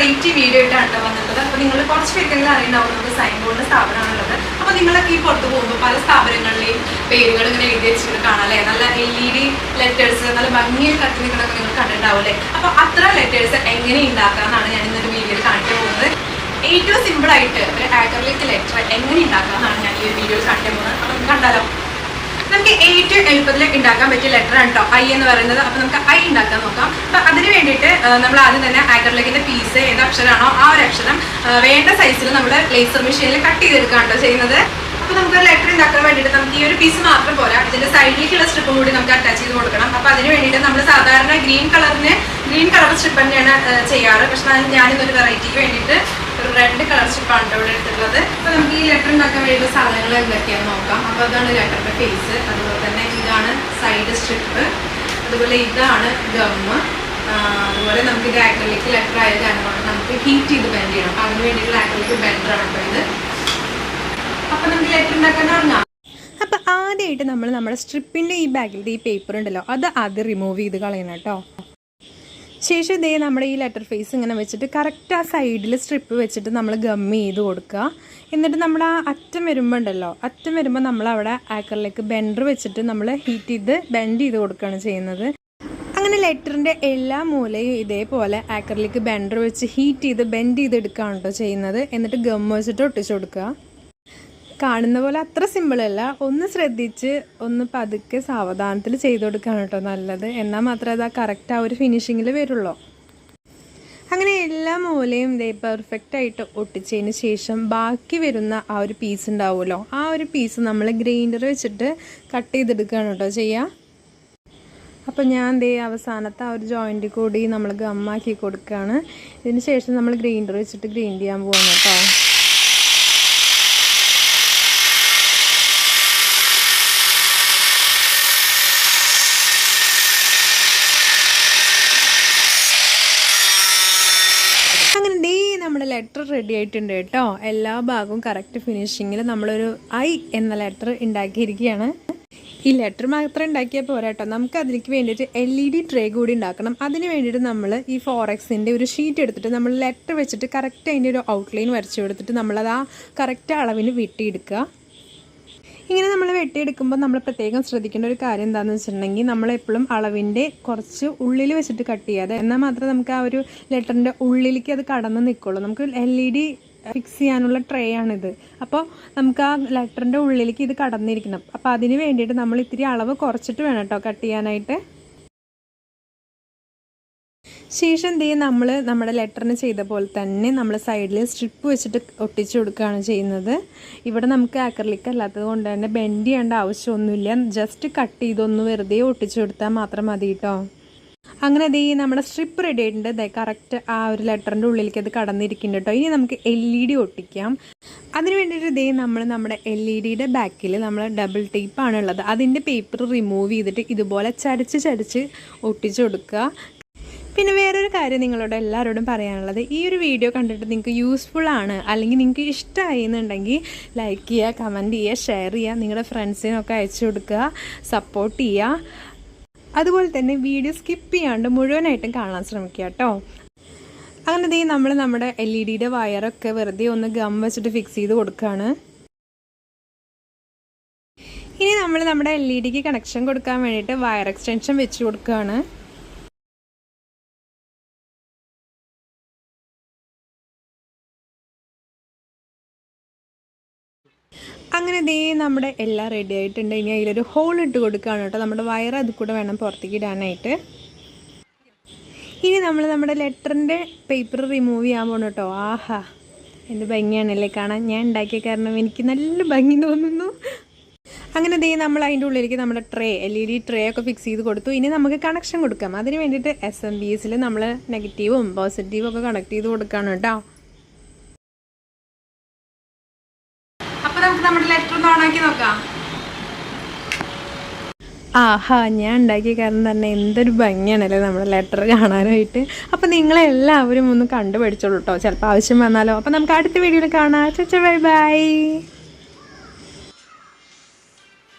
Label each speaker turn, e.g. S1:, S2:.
S1: Variety video ആയിട്ടാണ് വന്നിട്ടുള്ളത്. അപ്പോൾ നിങ്ങൾ കുറച്ച് പേർക്കെങ്കിലും അറിയുണ്ടാവും നമുക്ക് സൈൻ ബോർഡിൻ്റെ സ്ഥാപനമാണുള്ളത്. അപ്പോൾ നിങ്ങളൊക്കെ ഈ പുറത്ത് പോകുമ്പോൾ പല സ്ഥാപനങ്ങളിലെയും പേരുകൾ ഇങ്ങനെ എഴുതി വെച്ചിട്ട് കാണാം അല്ലേ, നല്ല LED ലെറ്റേഴ്സ് നല്ല ഭംഗിയിൽ കത്തി നിൽക്കണമൊക്കെ നിങ്ങൾ കണ്ടിട്ടുണ്ടാവും അല്ലേ. അപ്പോൾ അത്ര ലെറ്റേഴ്സ് എങ്ങനെ ഉണ്ടാക്കാമെന്നാണ് ഞാൻ ഇന്നൊരു വീഡിയോയിൽ കാണിക്കാൻ പോകുന്നത്. ഏറ്റവും സിമ്പിളായിട്ട് ഒരു ആക്രിലിക് ലെറ്റർ എങ്ങനെ ഉണ്ടാക്കാമെന്നാണ് ഞാൻ ഈ ഒരു വീഡിയോയിൽ കാണിക്കാൻ പോകുന്നത്. അപ്പോൾ നമുക്ക് കണ്ടാലോ. നമുക്ക് ഏറ്റവും എളുപ്പത്തിൽ ഉണ്ടാക്കാൻ പറ്റിയ ലെറ്റർ ആണ് കേട്ടോ ഐ എന്ന് പറയുന്നത്. അപ്പോൾ നമുക്ക് ഐ ഉണ്ടാക്കാൻ നോക്കാം. അപ്പോൾ അതിന് വേണ്ടിയിട്ട് നമ്മൾ ആദ്യം തന്നെ ആക്രിലിക്കിൻ്റെ പീസ് ഏത് അക്ഷരമാണോ ആ ഒരു അക്ഷരം വേണ്ട സൈസിൽ നമ്മൾ ലേസർ മെഷീനിൽ കട്ട് ചെയ്തെടുക്കുകയാണ് കേട്ടോ ചെയ്യുന്നത്. അപ്പോൾ നമുക്ക് ഒരു ലെറ്റർ ഉണ്ടാക്കാൻ വേണ്ടിയിട്ട് നമുക്ക് ഈ ഒരു പീസ് മാത്രം പോരാ, ഇതിൻ്റെ സൈഡിലേക്കുള്ള സ്ട്രിപ്പും കൂടി നമുക്ക് അറ്റാച്ച് ചെയ്ത് കൊടുക്കണം. അപ്പോൾ അതിന് വേണ്ടിയിട്ട് നമ്മൾ സാധാരണ ഗ്രീൻ കളർ സ്ട്രിപ്പ് തന്നെയാണ് ചെയ്യാറ്. പക്ഷേ ഞാനിന്നൊരു വെറൈറ്റിക്ക് വേണ്ടിയിട്ട് ഒരു റെഡ് കളർ സ്ട്രിപ്പാണ് ഇവിടെ എടുത്തിട്ടുള്ളത്. അപ്പോൾ നമുക്ക് ഈ ലെറ്റർ ഉണ്ടാക്കാൻ വേണ്ടിയിട്ട് സാധനങ്ങൾ എന്തൊക്കെയാണെന്ന് നോക്കാം. അപ്പോൾ അതാണ് ലെറ്ററിൻ്റെ ഫേസ്, അതുപോലെ തന്നെ ഇതാണ് സൈഡ് സ്ട്രിപ്പ്, അതുപോലെ ഇതാണ് ഗമ്മ്, അതുപോലെ നമുക്ക് ഇത് ആക്രിലിക് ലെറ്റർ ആയ കാരണം കൊണ്ട് നമുക്ക് ഹീറ്റ് ചെയ്ത് ബെൻഡ് ചെയ്യണം. അപ്പോൾ അതിന് വേണ്ടിയിട്ടുള്ള ആക്രിലിക് ബെൻഡറാണ് ഇപ്പോൾ ഇത്. അപ്പോൾ നമുക്ക് ലെറ്റർ ഉണ്ടാക്കാൻ തുടങ്ങാം.
S2: അപ്പോൾ ആദ്യമായിട്ട് നമ്മൾ നമ്മുടെ സ്ട്രിപ്പിൻ്റെ ഈ ബാഗിലത്തെ ഈ പേപ്പർ ഉണ്ടല്ലോ അത് റിമൂവ് ചെയ്ത് കളയണം കേട്ടോ. ശേഷം ഇതേ നമ്മുടെ ഈ ലെറ്റർ ഫേസ് ഇങ്ങനെ വെച്ചിട്ട് കറക്റ്റ് ആ സൈഡിൽ സ്ട്രിപ്പ് വെച്ചിട്ട് നമ്മൾ ഗമ്മ് ചെയ്ത് കൊടുക്കുക. എന്നിട്ട് നമ്മൾ ആ അറ്റം വരുമ്പോൾ നമ്മളവിടെ ആക്രിലിക് ബെൻഡർ വെച്ചിട്ട് നമ്മൾ ഹീറ്റ് ചെയ്ത് ബെൻഡ് ചെയ്ത് കൊടുക്കുകയാണ് ചെയ്യുന്നത്. അങ്ങനെ ലെറ്ററിൻ്റെ എല്ലാ മൂലയും ഇതേപോലെ ആക്രിലിക് ബെൻഡർ വെച്ച് ഹീറ്റ് ചെയ്ത് ബെൻഡ് ചെയ്തെടുക്കുകയാണ് കേട്ടോ ചെയ്യുന്നത്. എന്നിട്ട് ഗമ്മ് വെച്ചിട്ട് ഒട്ടിച്ചു കൊടുക്കുക. കാണുന്ന പോലെ അത്ര സിമ്പിളല്ല, ഒന്ന് ശ്രദ്ധിച്ച് ഒന്ന് പതുക്കെ സാവധാനത്തിൽ ചെയ്ത് കൊടുക്കുകയാണ് കേട്ടോ നല്ലത്. എന്നാൽ മാത്രമേ അത് കറക്റ്റ് ആ ഒരു ഫിനിഷിങ്ങിൽ വരുള്ളൂ. അങ്ങനെ എല്ലാ മൂലയും ഇതേ പെർഫെക്റ്റായിട്ട് ഒട്ടിച്ചതിന് ശേഷം ബാക്കി വരുന്ന ആ ഒരു പീസ് ഉണ്ടാവുമല്ലോ, ആ ഒരു പീസ് നമ്മൾ ഗ്രൈൻഡർ വെച്ചിട്ട് കട്ട് ചെയ്തെടുക്കുകയാണ് കേട്ടോ ചെയ്യുക. അപ്പോൾ ഞാൻ ദേ അവസാനത്തെ ആ ഒരു ജോയിൻറ്റ് കൂടി നമ്മൾ ഗമ്മാക്കി കൊടുക്കുകയാണ്. ഇതിന് ശേഷം നമ്മൾ ഗ്രൈൻഡർ വെച്ചിട്ട് ഗ്രൈൻഡ് ചെയ്യാൻ പോവാണ് കേട്ടോ. അങ്ങനെ ദേ നമ്മുടെ ലെറ്റർ റെഡി ആയിട്ടുണ്ട് കേട്ടോ. എല്ലാ ഭാഗവും കറക്റ്റ് ഫിനിഷിങ്ങിൽ നമ്മളൊരു ഐ എന്ന ലെറ്റർ ഉണ്ടാക്കിയിരിക്കുകയാണ്. ഈ ലെറ്റർ മാത്രം ഉണ്ടാക്കിയാൽ പോരാ കേട്ടോ, നമുക്ക് അതിലേക്ക് വേണ്ടിയിട്ട് LED ട്രേ കൂടി ഉണ്ടാക്കണം. അതിന് വേണ്ടിയിട്ട് നമ്മൾ ഈ 4xൻ്റെ ഒരു ഷീറ്റ് എടുത്തിട്ട് നമ്മൾ ലെറ്റർ വെച്ചിട്ട് കറക്റ്റ് അതിൻ്റെ ഒരു ഔട്ട്ലൈൻ വരച്ചു കൊടുത്തിട്ട് നമ്മളത് ആ കറക്റ്റ് അളവിന് വെട്ടിയെടുക്കുക. ഇങ്ങനെ നമ്മൾ വെട്ടിയെടുക്കുമ്പോൾ നമ്മൾ പ്രത്യേകം ശ്രദ്ധിക്കേണ്ട ഒരു കാര്യം എന്താണെന്ന് വെച്ചിട്ടുണ്ടെങ്കിൽ നമ്മളെപ്പോഴും അളവിൻ്റെ കുറച്ച് ഉള്ളിൽ വെച്ചിട്ട് കട്ട് ചെയ്യാതെ, എന്നാൽ മാത്രമേ നമുക്ക് ആ ഒരു ലെറ്ററിൻ്റെ ഉള്ളിലേക്ക് അത് കടന്ന് നിൽക്കുള്ളൂ. നമുക്ക് LED ഫിക്സ് ചെയ്യാനുള്ള ട്രേ ആണിത്. അപ്പോൾ നമുക്ക് ആ ലെറ്ററിൻ്റെ ഉള്ളിലേക്ക് ഇത് കടന്നിരിക്കണം. അപ്പോൾ അതിന് വേണ്ടിയിട്ട് നമ്മൾ ഇത്തിരി അളവ് കുറച്ചിട്ട് വേണം കേട്ടോ കട്ട് ചെയ്യാനായിട്ട്. ശേഷം നമ്മൾ നമ്മുടെ ലെറ്ററിന് ചെയ്ത പോലെ തന്നെ നമ്മൾ സൈഡിൽ സ്ട്രിപ്പ് വെച്ചിട്ട് ഒട്ടിച്ചു കൊടുക്കുകയാണ് ചെയ്യുന്നത്. ഇവിടെ നമുക്ക് ആക്രിലിക് അല്ലാത്തത് കൊണ്ട് തന്നെ ബെൻഡ് ചെയ്യേണ്ട ആവശ്യമൊന്നുമില്ല, ജസ്റ്റ് കട്ട് ചെയ്തൊന്ന് വെറുതെ ഒട്ടിച്ചു കൊടുത്താൽ മാത്രം മതി കേട്ടോ. അങ്ങനെ നമ്മുടെ സ്ട്രിപ്പ് റെഡി ആയിട്ടുണ്ട്. കറക്റ്റ് ആ ഒരു ലെറ്ററിൻ്റെ ഉള്ളിലേക്ക് അത് കടന്നിരിക്കുന്നുണ്ട് കേട്ടോ. ഇനി നമുക്ക് LED ഒട്ടിക്കാം. അതിന് വേണ്ടിയിട്ട് നമ്മൾ നമ്മുടെ LEDയുടെ ബാക്കിൽ നമ്മൾ ഡബിൾ ടേപ്പാണ് ഉള്ളത്, അതിൻ്റെ പേപ്പർ റിമൂവ് ചെയ്തിട്ട് ഇതുപോലെ ചരിച്ച് ഒട്ടിച്ചു കൊടുക്കുക. പിന്നെ വേറൊരു കാര്യം നിങ്ങളോട് എല്ലാവരോടും പറയാനുള്ളത്, ഈ ഒരു വീഡിയോ കണ്ടിട്ട് നിങ്ങൾക്ക് യൂസ്ഫുൾ ആണ് അല്ലെങ്കിൽ നിങ്ങൾക്ക് ഇഷ്ടമായി എന്നുണ്ടെങ്കിൽ ലൈക്ക് ചെയ്യുക, കമൻറ്റ് ചെയ്യുക, ഷെയർ ചെയ്യുക, നിങ്ങളുടെ ഫ്രണ്ട്സിനൊക്കെ അയച്ചു കൊടുക്കുക, സപ്പോർട്ട് ചെയ്യുക. അതുപോലെ തന്നെ വീഡിയോ സ്കിപ്പ് ചെയ്യാണ്ട് മുഴുവനായിട്ടും കാണാൻ ശ്രമിക്കുക കേട്ടോ. അങ്ങനെ നമ്മൾ നമ്മുടെ LEDയുടെ വയറൊക്കെ വെറുതെ ഒന്ന് ഗം വെച്ചിട്ട് ഫിക്സ് ചെയ്ത് കൊടുക്കുകയാണ്. ഇനി നമ്മൾ നമ്മുടെ LEDക്ക് കണക്ഷൻ കൊടുക്കാൻ വേണ്ടിയിട്ട് വയർ എക്സ്റ്റൻഷൻ വെച്ച് കൊടുക്കുകയാണ്. അങ്ങനെ നമ്മുടെ എല്ലാം റെഡി ആയിട്ടുണ്ട്. ഇനി അതിലൊരു ഹോൾ ഇട്ട് കൊടുക്കുകയാണ് കേട്ടോ. നമ്മുടെ വയർ അത് കൂടെ വേണം പുറത്തേക്ക് ഇടാനായിട്ട്. ഇനി നമ്മൾ നമ്മുടെ ലെറ്ററിൻ്റെ പേപ്പർ റിമൂവ് ചെയ്യാൻ പോകണം കേട്ടോ. ആഹാ, എന്ത് ഭംഗിയാണല്ലേ കാണാൻ. ഞാൻ ഉണ്ടാക്കിയ കാരണം എനിക്ക് നല്ല ഭംഗി തോന്നുന്നു. അങ്ങനെ നമ്മൾ അതിൻ്റെ ഉള്ളിലേക്ക് നമ്മുടെ LED ട്രേ ഒക്കെ ഫിക്സ് ചെയ്ത് കൊടുത്തു. ഇനി നമുക്ക് കണക്ഷൻ കൊടുക്കാം. അതിന് വേണ്ടിയിട്ട് SMBSൽ നമ്മൾ നെഗറ്റീവും പോസിറ്റീവും ഒക്കെ കണക്ട് ചെയ്ത് കൊടുക്കുകയാണ് കേട്ടോ.
S1: നമുക്ക് നമ്മുടെ ലെറ്റർ ഒന്ന് ഓണാക്കി നോക്കാം.
S2: ആഹാ, ഞാൻ ഉണ്ടാക്കിയ കാരണം തന്നെ എന്തൊരു ഭംഗിയാണല്ലേ നമ്മുടെ ലെറ്റർ കാണാനായിട്ട്. അപ്പോൾ നിങ്ങളെല്ലാവരും ഒന്ന് കണ്ടുപഠിച്ചോളൂ കേട്ടോ, ചിലപ്പോൾ ആവശ്യം വന്നാലോ. അപ്പോൾ നമുക്ക് അടുത്ത വീഡിയോയിൽ കാണാം. Bye bye.